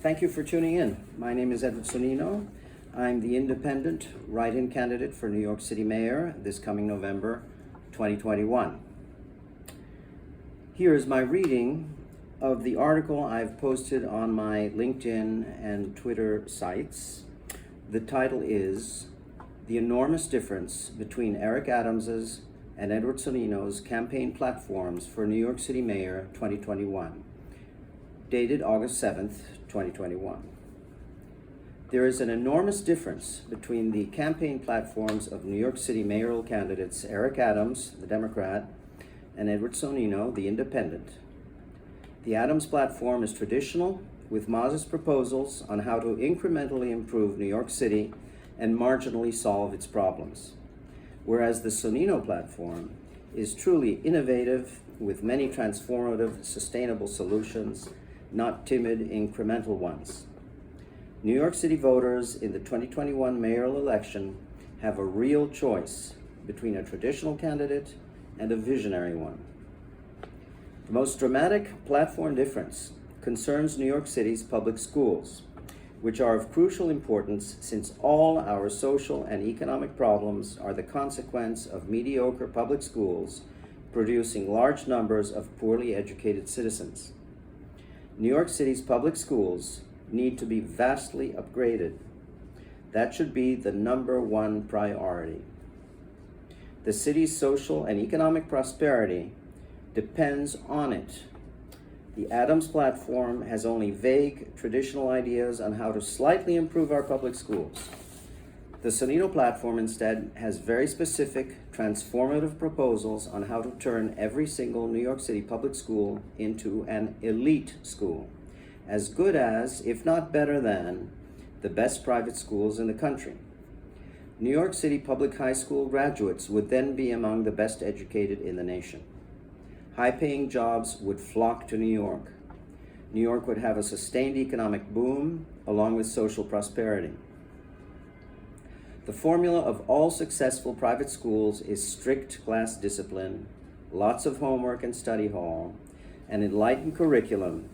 Thank you for tuning in. My name is Edward Sonnino. I'm the independent write-in candidate for New York City Mayor this coming November 2021. Here is my reading of the article I've posted on my LinkedIn and Twitter sites. The title is "The Enormous Difference Between Eric Adams's and Edward Sonnino's Campaign Platforms for New York City Mayor 2021, dated August 7th, 2021. There is an enormous difference between the campaign platforms of New York City mayoral candidates Eric Adams, the Democrat, and Edward Sonnino, the Independent. The Adams platform is traditional, with modest proposals on how to incrementally improve New York City and marginally solve its problems, whereas the Sonnino platform is truly innovative, with many transformative, sustainable solutions, not timid, incremental ones. New York City voters in the 2021 mayoral election have a real choice between a traditional candidate and a visionary one. The most dramatic platform difference concerns New York City's public schools, which are of crucial importance since all our social and economic problems are the consequence of mediocre public schools producing large numbers of poorly educated citizens. New York City's public schools need to be vastly upgraded. That should be the number one priority. The city's social and economic prosperity depends on it. The Adams platform has only vague, traditional ideas on how to slightly improve our public schools. The Sonnino platform instead has very specific, transformative proposals on how to turn every single New York City public school into an elite school, as good as, if not better than, the best private schools in the country. New York City public high school graduates would then be among the best educated in the nation. High-paying jobs would flock to New York. New York would have a sustained economic boom along with social prosperity. The formula of all successful private schools is strict class discipline, lots of homework and study hall, an enlightened curriculum,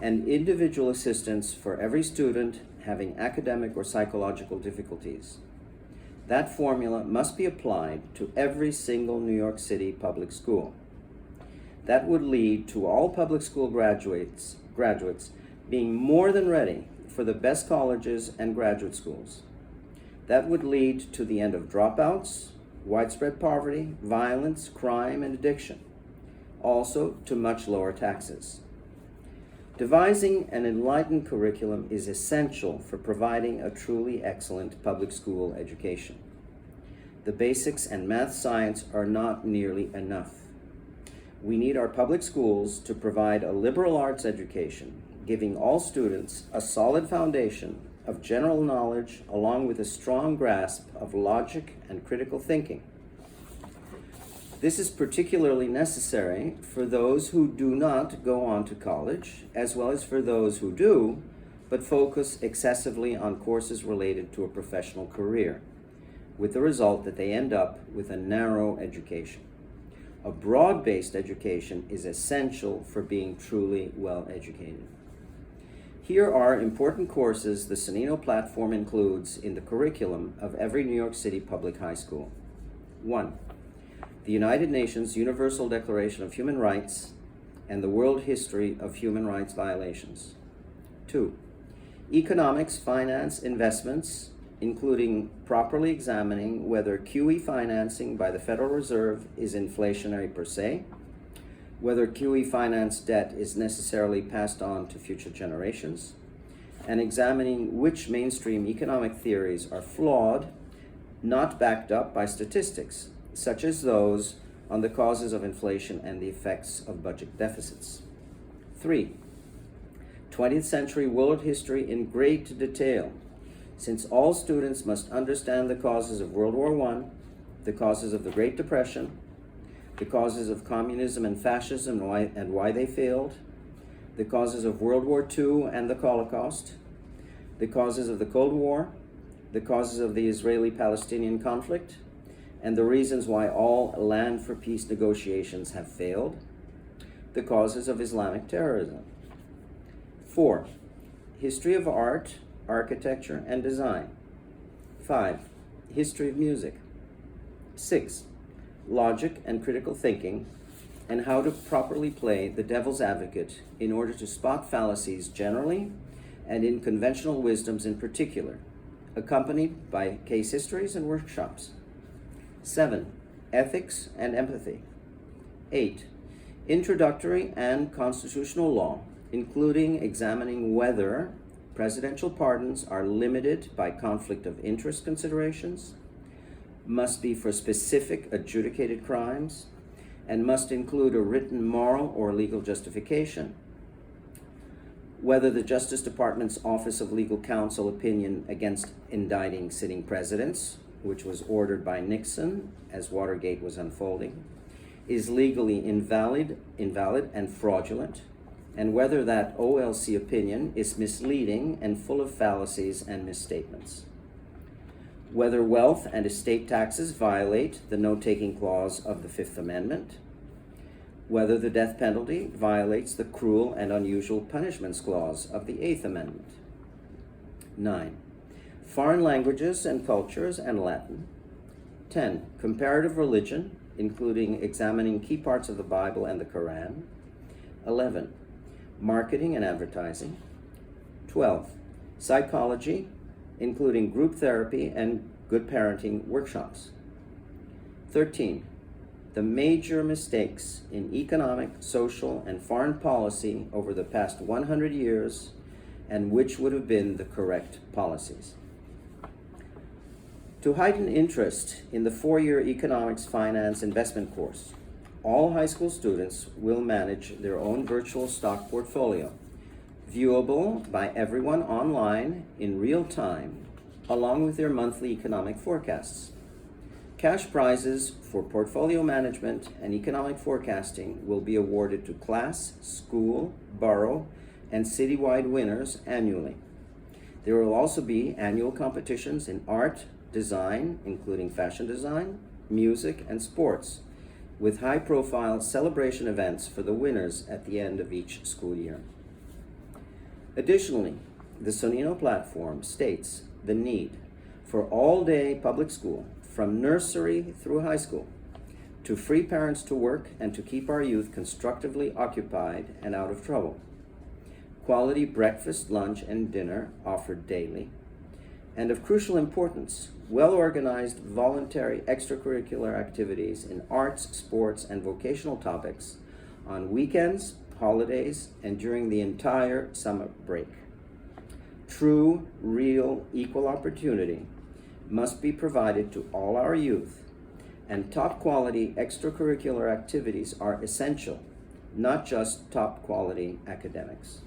and individual assistance for every student having academic or psychological difficulties. That formula must be applied to every single New York City public school. That would lead to all public school graduates being more than ready for the best colleges and graduate schools. That would lead to the end of dropouts, widespread poverty, violence, crime, and addiction. Also to much lower taxes. Devising an enlightened curriculum is essential for providing a truly excellent public school education. The basics and math science are not nearly enough. We need our public schools to provide a liberal arts education, giving all students a solid foundation of general knowledge along with a strong grasp of logic and critical thinking. This is particularly necessary for those who do not go on to college, as well as for those who do, but focus excessively on courses related to a professional career, with the result that they end up with a narrow education. A broad-based education is essential for being truly well-educated. Here are important courses the Sonnino platform includes in the curriculum of every New York City public high school. 1. The United Nations Universal Declaration of Human Rights and the World History of Human Rights Violations. 2. Economics, finance, investments, including properly examining whether QE financing by the Federal Reserve is inflationary per se, whether QE finance debt is necessarily passed on to future generations, and examining which mainstream economic theories are flawed, not backed up by statistics, such as those on the causes of inflation and the effects of budget deficits. 3. 20th century world history in great detail, since all students must understand the causes of World War I, the causes of the Great Depression, the causes of communism and fascism and why they failed, the causes of World War II and the Holocaust, the causes of the Cold War, the causes of the Israeli-Palestinian conflict, and the reasons why all land for peace negotiations have failed, the causes of Islamic terrorism. 4. history of art, architecture, and design. 5. History of music. 6. Logic and critical thinking, and how to properly play the devil's advocate in order to spot fallacies generally and in conventional wisdoms in particular, accompanied by case histories and workshops. 7. Ethics and empathy. 8. Introductory and constitutional law, including examining whether presidential pardons are limited by conflict of interest considerations, must be for specific adjudicated crimes, and must include a written moral or legal justification, whether the Justice Department's Office of Legal Counsel opinion against indicting sitting presidents, which was ordered by Nixon as Watergate was unfolding, is legally invalid and fraudulent, and whether that OLC opinion is misleading and full of fallacies and misstatements. Whether wealth and estate taxes violate the no-taking clause of the Fifth Amendment, whether the death penalty violates the cruel and unusual punishments clause of the Eighth Amendment. 9. Foreign languages and cultures and Latin. 10. Comparative religion, including examining key parts of the Bible and the Quran. 11. Marketing and advertising. 12. Psychology, including group therapy and good parenting workshops. 13. The major mistakes in economic, social, and foreign policy over the past 100 years, and which would have been the correct policies. To heighten interest in the 4-year Economics Finance Investment course, all high school students will manage their own virtual stock portfolio, viewable by everyone online in real time, along with their monthly economic forecasts. Cash prizes for portfolio management and economic forecasting will be awarded to class, school, borough, and citywide winners annually. There will also be annual competitions in art, design, including fashion design, music, and sports, with high-profile celebration events for the winners at the end of each school year. Additionally, the Sonnino platform states the need for all-day public school from nursery through high school to free parents to work and to keep our youth constructively occupied and out of trouble. Quality breakfast, lunch, and dinner offered daily. And of crucial importance, well-organized voluntary extracurricular activities in arts, sports, and vocational topics on weekends, holidays, and during the entire summer break. True, real, equal opportunity must be provided to all our youth, and top-quality extracurricular activities are essential, not just top-quality academics.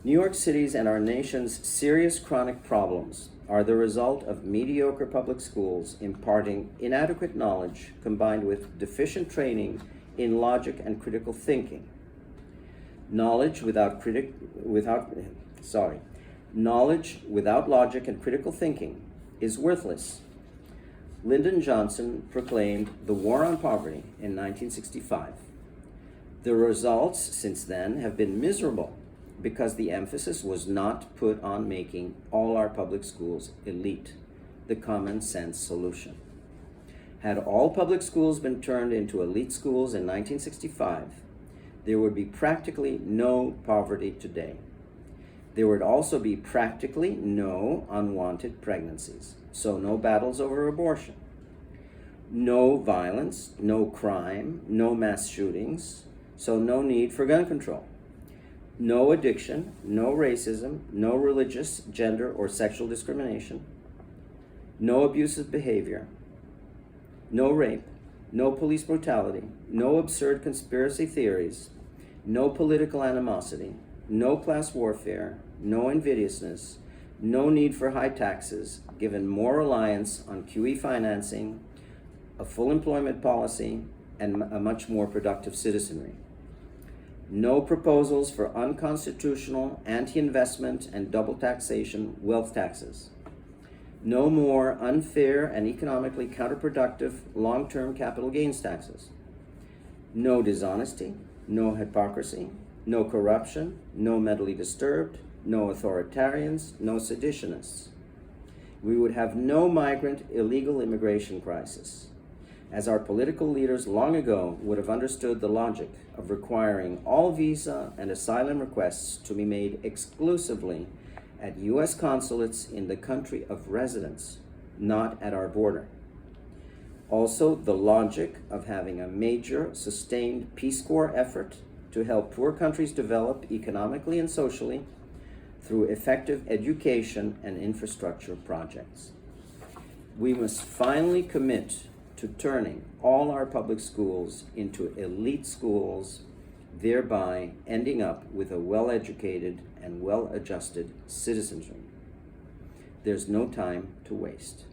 New York City's and our nation's serious chronic problems are the result of mediocre public schools imparting inadequate knowledge combined with deficient training in logic and critical thinking. Knowledge without logic and critical thinking is worthless. Lyndon Johnson proclaimed the war on poverty in 1965. The results since then have been miserable because the emphasis was not put on making all our public schools elite, the common sense solution. Had all public schools been turned into elite schools in 1965, there would be practically no poverty today. There would also be practically no unwanted pregnancies, so no battles over abortion, no violence, no crime, no mass shootings, so no need for gun control, no addiction, no racism, no religious, gender, or sexual discrimination, no abusive behavior, no rape, no police brutality, no absurd conspiracy theories, no political animosity, no class warfare, no invidiousness, no need for high taxes, given more reliance on QE financing, a full employment policy, and a much more productive citizenry. No proposals for unconstitutional, anti-investment, and double taxation wealth taxes. No more unfair and economically counterproductive long-term capital gains taxes. No dishonesty, no hypocrisy, No corruption, no mentally disturbed, no authoritarians, no seditionists. We would have no migrant illegal immigration crisis, as our political leaders long ago would have understood the logic of requiring all visa and asylum requests to be made exclusively at U.S. consulates in the country of residence, not at our border. Also, the logic of having a major, sustained Peace Corps effort to help poor countries develop economically and socially through effective education and infrastructure projects. We must finally commit to turning all our public schools into elite schools, thereby ending up with a well-educated and well-adjusted citizenry. There's no time to waste.